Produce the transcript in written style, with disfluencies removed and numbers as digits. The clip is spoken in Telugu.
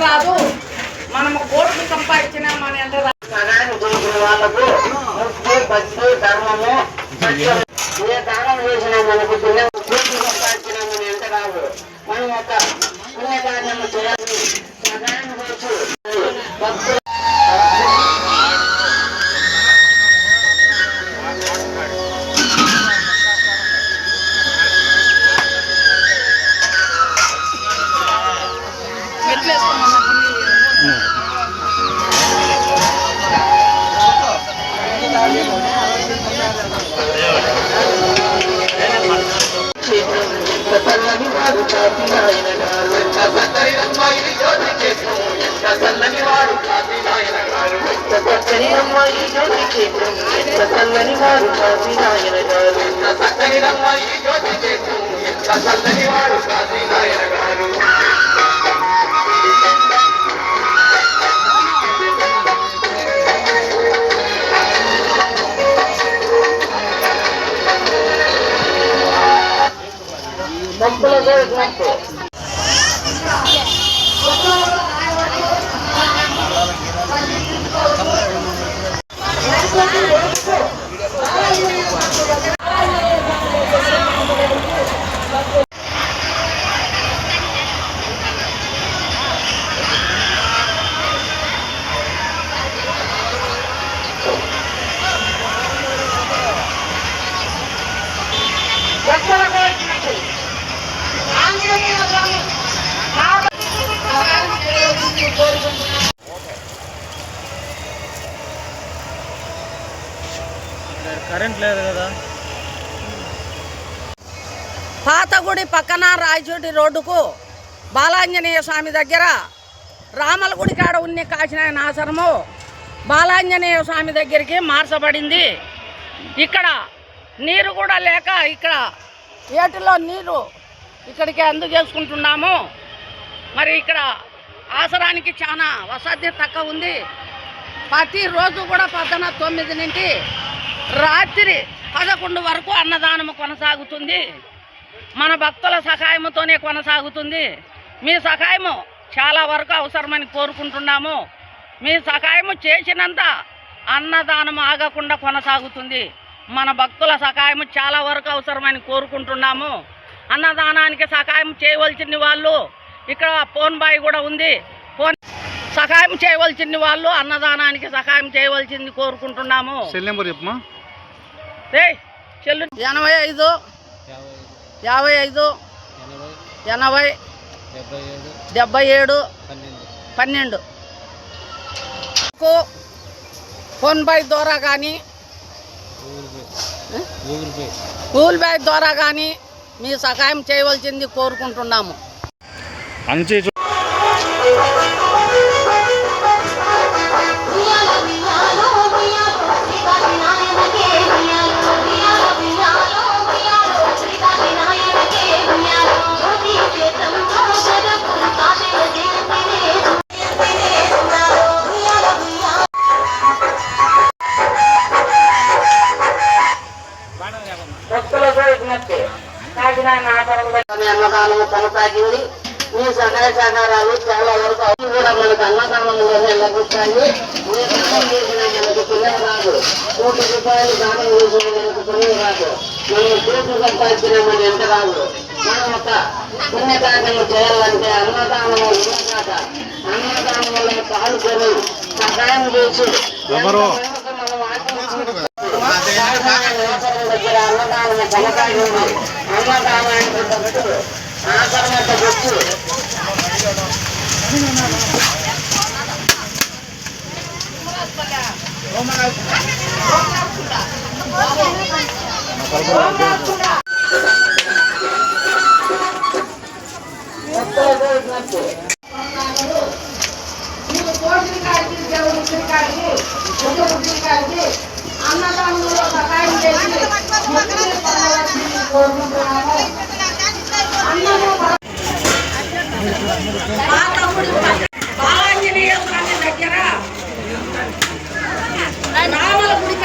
రాదు. మనము కోట్లు సంపాదించినా మన ఎంత వాళ్ళకు ధర్మము ఏ దానం చేసినా మనకు కోట్లు సంపాదించినా మన ఎంత రాదు. మనం ఒక పుణ్యకార్యము చేయాలి. సహాయం చేసి భక్తులు కరెంట్ లేదు కదా. పాతగుడి పక్కన రాయచోటి రోడ్డుకు బాలాంజనేయ స్వామి దగ్గర రామలగుడి కాడ ఉన్న కాశీనాయన ఆశ్రమం బాలాంజనేయ స్వామి దగ్గరికి మార్చబడింది. ఇక్కడ నీరు కూడా లేక ఇక్కడ ఏటిలో నీరు ఇక్కడికి అందుకేసుకుంటున్నాము. మరి ఇక్కడ ఆసరానికి చాలా వసతి తక్కువ ఉంది. ప్రతిరోజు కూడా పొద్దున 9 నుండి రాత్రి 11 వరకు అన్నదానము కొనసాగుతుంది. మన భక్తుల సహాయంతోనే కొనసాగుతుంది. మీ సహాయము చాలా వరకు అవసరమని కోరుకుంటున్నాము. మీ సహాయము చేసినంత అన్నదానం ఆగకుండా కొనసాగుతుంది. మన భక్తుల సహాయం చాలా వరకు అవసరమని కోరుకుంటున్నాము. అన్నదానానికి సహాయం చేయవలసిన వాళ్ళు ఇక్కడ ఫోన్ బాయ్ కూడా ఉంది. ఫోన్ సహాయం చేయవలసిన వాళ్ళు అన్నదానానికి సహాయం చేయవలసింది కోరుకుంటున్నాము. చెల్లు 85 55 80 77 12 ఫోన్ పే ద్వారా కానీ గూగుల్ పే ద్వారా కానీ మీ సహాయం చేయవలసింది కోరుకుంటున్నాము. అన్నదానము కొనసాగింది. మీ సహాయ సహకారాలు చాలా వరకు కూడా మనకు అన్నదానంలోనే లభిస్తాయి. మీ దానం చేసిన మనకు పుణ్యం రాదు. ₹1 దానం చేసిన మనకు పుణ్యం రాదు. మనం కోట్లు సంపాదించిన మన ఎంత రాదు. మనం ఒక పుణ్యకార్యము చేయాలంటే అన్నదానము ఉన్నదాక అన్నదానంలో పాల్గొని సహాయం చేసి దగ్గర అన్నదానం కొనసాగింది. అన్నదానానికి భక్తులు ఆకరణకు వచ్చి అన్నదానంలో సహాయం చేసి బాలాంజనేయ స్వామి దగ్గర రామలగుడి